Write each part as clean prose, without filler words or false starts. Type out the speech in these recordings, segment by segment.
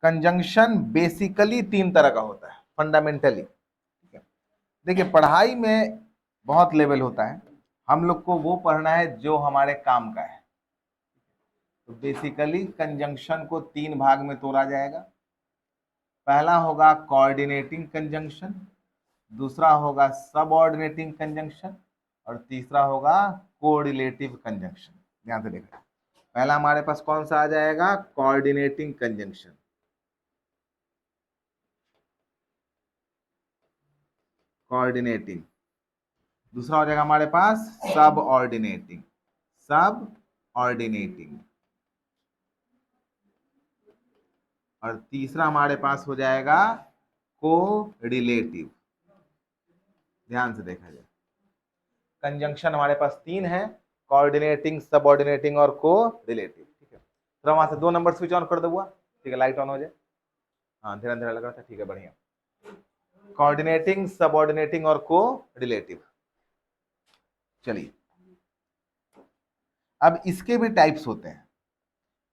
Conjunction basically तीन तरह का होता है फंडामेंटली, ठीक है। देखिए पढ़ाई में बहुत लेवल होता है, हम लोग को वो पढ़ना है जो हमारे काम का है। तो बेसिकली कंजंक्शन को तीन भाग में तोड़ा जाएगा। पहला होगा कोऑर्डिनेटिंग कंजंक्शन, दूसरा होगा सबऑर्डिनेटिंग कंजंक्शन, और तीसरा होगा कोरिलेटिव कंजंक्शन। ध्यान से देखना, पहला हमारे पास कौन सा आ जाएगा, कोऑर्डिनेटिंग कंजंक्शन, कोऑर्डिनेटिंग। दूसरा हो जाएगा हमारे पास सब ऑर्डिनेटिंग, सब ऑर्डिनेटिंग, और तीसरा हमारे पास हो जाएगा कोरिलेटिव। ध्यान से देखा जाए, कंजंक्शन हमारे पास तीन है, कोऑर्डिनेटिंग, सबऑर्डिनेटिंग और कोरिलेटिव, ठीक है। तो वहां से 2 नंबर स्विच ऑन कर दो हुआ, ठीक है, लाइट ऑन हो जाए। हाँ धीरे धीरे लगा था, ठीक है, बढ़िया। कोऑर्डिनेटिंग, सबऑर्डिनेटिंग और कोरिलेटिव। चलिए, अब इसके भी टाइप्स होते हैं,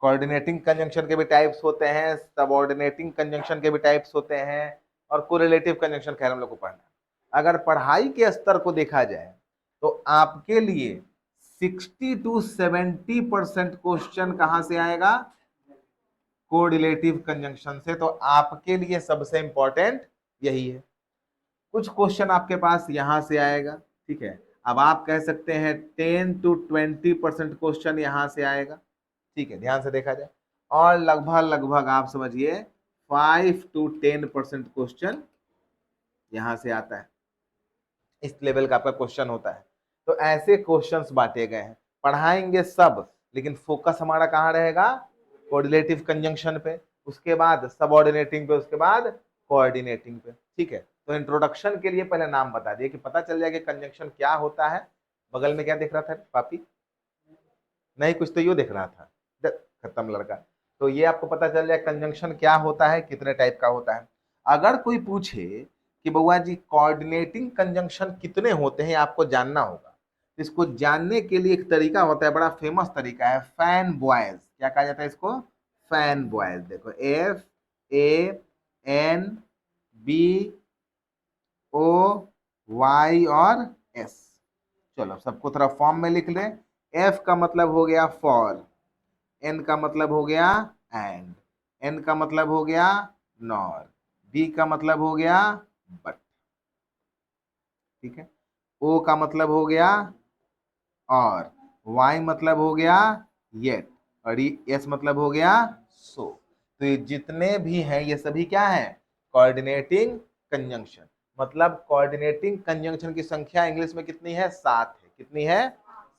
कोऑर्डिनेटिंग कंजंक्शन के भी टाइप्स होते हैं, सबऑर्डिनेटिंग कंजंक्शन के भी टाइप्स होते हैं, और कोरिलेटिव कंजंक्शन खैर हम लोग को पढ़ना है। अगर पढ़ाई के स्तर को देखा जाए तो आपके लिए 60 to 70% क्वेश्चन कहां से आएगा, कोरिलेटिव कंजंक्शन से। तो आपके लिए सबसे इंपॉर्टेंट यही है। कुछ क्वेश्चन आपके पास यहां से आएगा, ठीक है। अब आप कह सकते हैं 10 to 20% क्वेश्चन यहां से आएगा, ठीक है, ध्यान से देखा जाए। और लगभग लगभग आप समझिए 5 to 10% क्वेश्चन यहां से आता है। इस लेवल का आपका क्वेश्चन होता है। तो ऐसे क्वेश्चंस बांटे गए हैं, पढ़ाएंगे सब, लेकिन फोकस हमारा कहाँ रहेगा, कोरिलेटिव कंजंक्शन पे, उसके बाद सबऑर्डिनेटिंग पे, उसके बाद कोऑर्डिनेटिंग पे, ठीक है। तो इंट्रोडक्शन के लिए पहले नाम बता दिए कि पता चल जाए कि कंजंक्शन क्या होता है। बगल में क्या दिख रहा था पापी, नहीं कुछ तो यू दिख रहा था, खत्म लड़का। तो ये आपको पता चल जाए कंजंक्शन क्या होता है, कितने टाइप का होता है। अगर कोई पूछे कि बउआ जी कोऑर्डिनेटिंग कंजंक्शन कितने होते हैं, आपको जानना होगा। इसको जानने के लिए एक तरीका होता है, बड़ा फेमस तरीका है, फैन बॉयज। क्या कहा जाता है इसको, फैन बॉयज। देखो FANBOY और S। चलो सबको थोड़ा फॉर्म में लिख लें। F का मतलब हो गया फॉर, N का मतलब हो गया एंड, N का मतलब हो गया नॉर, B का मतलब हो गया बट, ठीक है। O का मतलब हो गया और, Y मतलब हो गया येट, और S मतलब हो गया सो। तो ये जितने भी हैं ये सभी क्या है, कोऑर्डिनेटिंग कंजंक्शन। मतलब कोऑर्डिनेटिंग कंजंक्शन की संख्या इंग्लिश में कितनी है, 7 है। कितनी है,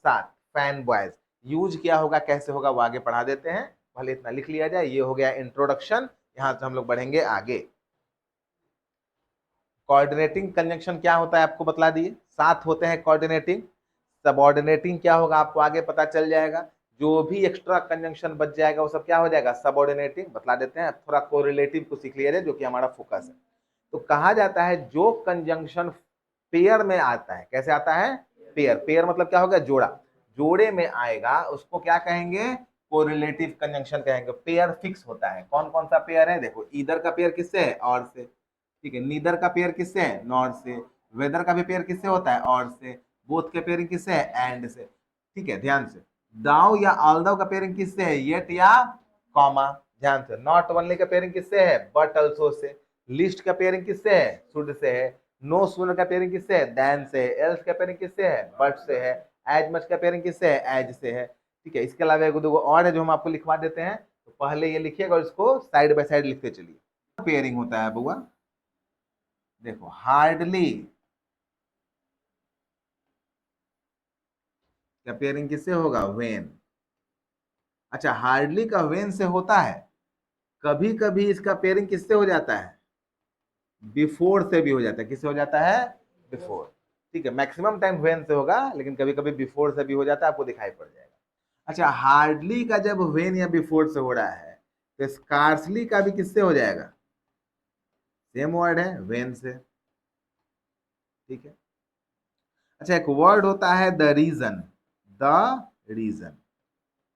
7। फैन बॉयज यूज क्या होगा, कैसे होगा, वो आगे पढ़ा देते हैं, भले इतना लिख लिया जाए। ये हो गया इंट्रोडक्शन, यहां से हम लोग बढ़ेंगे आगे। कोऑर्डिनेटिंग कंजंक्शन क्या होता है आपको बतला दिए, 7 होते हैं कोऑर्डिनेटिंग। सबऑर्डिनेटिंग क्या होगा आपको आगे पता चल जाएगा। जो भी एक्स्ट्रा कंजंक्शन बच जाएगा वो सब क्या हो जाएगा, सबऑर्डिनेटिंग, बतला देते हैं। थोड़ा कोरिलेटिव को सीख लिया जाए, जो कि हमारा फोकस है। तो कहा जाता है जो कंजंक्शन पेयर में आता है, कैसे आता है, पेयर। पेयर मतलब क्या होगा, जोड़ा, जोड़े में आएगा उसको क्या कहेंगे, कोरिलेटिव कंजंक्शन कहेंगे। पेयर फिक्स होता है, कौन कौन सा पेयर है, देखो ईदर का पेयर किससे है, और से, ठीक है। नीदर का पेयर किससे है, नॉट से। वेदर का भी पेयर किससे होता है, और से। बोथ के पेयरिंग किससे है, एंड से, ठीक है, ध्यान से। दाउ या ऑल्दो का पेयरिंग किससे है, येट या कॉमा, ध्यान से। नॉट ओनली का पेयरिंग किससे है, बट अल्सो से। लिस्ट का पेयरिंग किससे है, शुड से है। नो सूनर का पेयरिंग किससे है, देन से है। एल्स का पेयरिंग किससे है, बट से है। एज मच का पेयरिंग किससे है, एज से है, ठीक है। इसके अलावा एक दो और है जो हम आपको लिखवा देते हैं, तो पहले ये लिखिएगा और इसको साइड बाय साइड लिखते चलिए। पेयरिंग होता है बुआ, देखो हार्डली का पेयरिंग किससे होगा, वेन। अच्छा, हार्डली का वेन से होता है। कभी कभी इसका पेयरिंग किससे हो जाता है, बिफोर से भी हो जाता है। किससे हो जाता है, बिफोर, ठीक है। मैक्सिमम टाइम वेन से होगा, लेकिन कभी कभी बिफोर से भी हो जाता है, आपको दिखाई पड़ जाएगा। अच्छा, हार्डली का जब वेन या बिफोर से हो रहा है, तो स्कार्सली का भी किससे हो जाएगा, सेम वर्ड है, वेन से, ठीक है। अच्छा, एक वर्ड होता है द रीजन, द रीजन,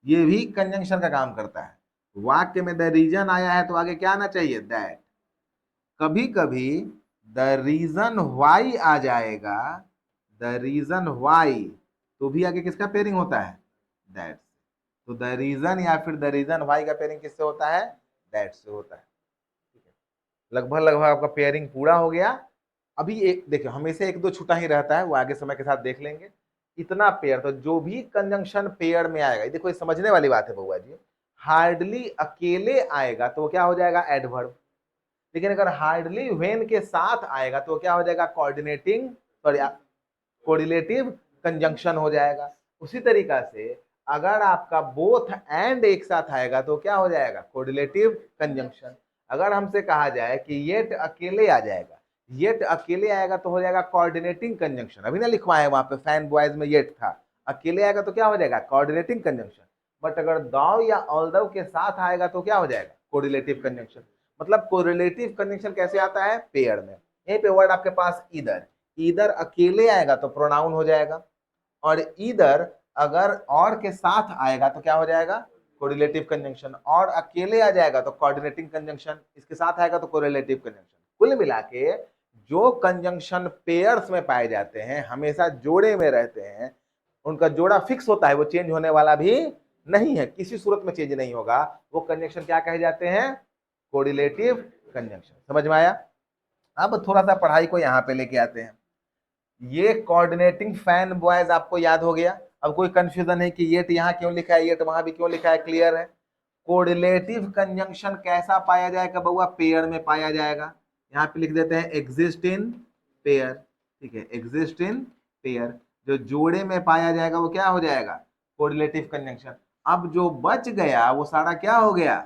ये भी कंजंक्शन का काम करता है। वाक्य में द रीजन आया है तो आगे क्या आना चाहिए, दैट। कभी कभी द रीजन वाई आ जाएगा, द रीजन वाई, तो भी आगे किसका पेयरिंग होता है, दैट से। तो द रीजन या फिर द रीजन वाई का पेयरिंग किससे होता है, दैट से होता है। ठीक है, लगभग लगभग आपका पेयरिंग पूरा हो गया। अभी एक देखिए, हमेशा एक दो छूटा ही रहता है, वो आगे समय के साथ देख लेंगे। इतना पेयर, तो जो भी कंजंक्शन पेयर में आएगा, देखो ये समझने वाली बात है बउआ जी, हार्डली अकेले आएगा तो वो क्या हो जाएगा, एडवर्ब। लेकिन अगर हार्डली व्हेन के साथ आएगा तो क्या हो जाएगा, कोऑर्डिनेटिंग, सॉरी कोरिलेटिव कंजंक्शन हो जाएगा। उसी तरीका से अगर आपका बोथ एंड एक साथ आएगा तो क्या हो जाएगा, कोरिलेटिव कंजंक्शन। अगर हमसे कहा जाए कि येट अकेले आ जाएगा, येट अकेले आएगा तो हो जाएगा कोऑर्डिनेटिंग कंजंक्शन। अभी ना लिखवाए वहां पे फैन बॉयज में येट था, अकेले आएगा तो क्या हो जाएगा, कोऑर्डिनेटिंग कंजंक्शन। बट अगर दाव या ऑल्दो के साथ आएगा तो क्या हो जाएगा, कोरिलेटिव कंजंक्शन। मतलब कोरिलेटिव कंजंक्शन कैसे आता है, पेयर में। यहीं पे वर्ड आपके पास ईदर, ईदर अकेले आएगा तो प्रोनाउन हो जाएगा, और ईदर अगर और के साथ आएगा तो क्या हो जाएगा, कोरिलेटिव कंजंक्शन। और अकेले आ जाएगा तो कोऑर्डिनेटिंग कंजंक्शन, इसके साथ आएगा तो कोरिलेटिव कंजंक्शन। कुल मिला के जो कंजंक्शन पेयर्स में पाए जाते हैं, हमेशा जोड़े में रहते हैं, उनका जोड़ा फिक्स होता है, वो चेंज होने वाला भी नहीं है, किसी सूरत में चेंज नहीं होगा, वो कंजंक्शन क्या कहे जाते हैं, कोरिलेटिव कंजंक्शन। समझ में आया। अब थोड़ा सा पढ़ाई को यहाँ पे लेके आते हैं। ये कोऑर्डिनेटिंग फैन बॉयज आपको याद हो गया। अब कोई कंफ्यूजन है कि ये यहाँ क्यों लिखा है, ये वहां भी क्यों लिखा है, क्लियर है। कोरिलेटिव कंजंक्शन कैसा पाया जाएगा बउआ, पेयर में पाया जाएगा। यहाँ पे लिख देते हैं एग्जिस्ट इन पेयर। ठीक है, एग्जिस्ट इन पेयर, जो जोड़े में पाया जाएगा वो क्या हो जाएगा, कोरिलेटिव कंजंक्शन। अब जो बच गया वो सारा क्या हो गया,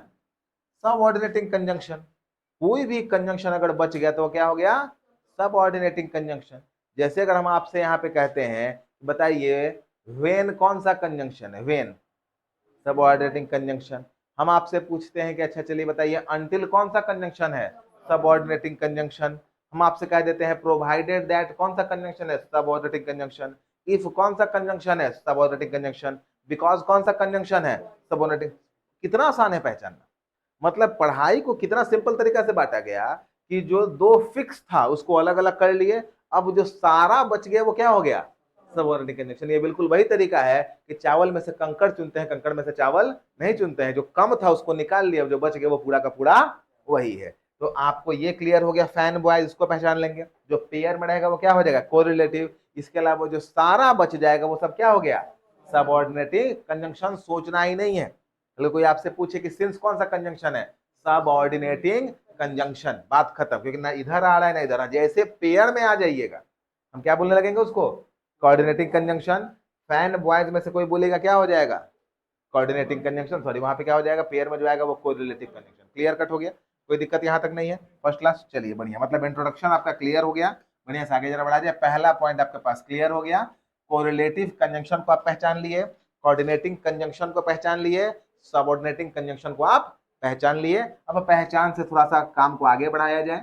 सबऑर्डिनेटिंग कंजंक्शन। कोई भी कंजंक्शन अगर बच गया तो क्या हो गया, सबऑर्डिनेटिंग कंजंक्शन। जैसे अगर हम आपसे यहाँ पे कहते हैं, बताइए व्हेन कौन सा कंजंक्शन है, व्हेन सबऑर्डिनेटिंग कंजंक्शन। हम आपसे पूछते हैं कि अच्छा चलिए बताइए अनटिल कौन सा कंजंक्शन है, सबऑर्डिनेटिंग कंजंक्शन। हम आपसे कह देते हैं प्रोवाइडेड दैट कौन सा कंजंक्शन है, सबऑर्डिनेटिंग कंजंक्शन। इफ कौन सा कंजंक्शन है, सबऑर्डिनेटिंग कंजंक्शन। बिकॉज कौन सा कंजंक्शन है, सबऑर्डिनेटिंग। कितना आसान है पहचानना। मतलब पढ़ाई को कितना सिंपल तरीका से बांटा गया कि जो दो फिक्स था उसको अलग अलग कर लिए, अब जो सारा बच गया वो क्या हो गया, सबऑर्डिनेटिंग कंजंक्शन। ये बिल्कुल वही तरीका है कि चावल में से कंकड़ चुनते हैं, कंकड़ में से चावल नहीं चुनते हैं। जो कम था उसको निकाल लिया, जो बच गया वो पूरा का पूरा वही है। तो आपको ये क्लियर हो गया, फैन बॉयज इसको पहचान लेंगे, जो पेयर में रहेगा वो क्या हो जाएगा, कोरिलेटिव। इसके अलावा जो सारा बच जाएगा वो सब क्या हो गया, सबऑर्डिनेटिव कंजंक्शन। सोचना ही नहीं है। अगर कोई आपसे पूछे कि सिंस कौन सा कंजंक्शन है, सबऑर्डिनेटिंग कंजंक्शन, बात खत्म। क्योंकि ना इधर आ रहा है ना इधर आ, जैसे पेयर में आ जाइएगा हम क्या बोलने लगेंगे उसको, कोऑर्डिनेटिंग कंजंक्शन। फैन बॉयज में से कोई बोलेगा क्या हो जाएगा, कोऑर्डिनेटिंग कंजंक्शन, सॉरी वहां पे क्या हो जाएगा, पेयर में जो आएगा वो कोरिलेटिव कंजंक्शन। क्लियर कट हो गया, कोई दिक्कत यहां तक नहीं है, फर्स्ट क्लास। चलिए बढ़िया, मतलब इंट्रोडक्शन आपका क्लियर हो गया। बढ़िया से आगे जरा बढ़ा दिया। पहला पॉइंट आपके पास क्लियर हो गया, कोरिलेटिव कंजंक्शन को आप पहचान लिए, कोऑर्डिनेटिंग कंजंक्शन को पहचान लिए, सबऑर्डिनेटिंग कंजंक्शन को आप पहचान लिए। अब पहचान से थोड़ा सा काम को आगे बढ़ाया जाए।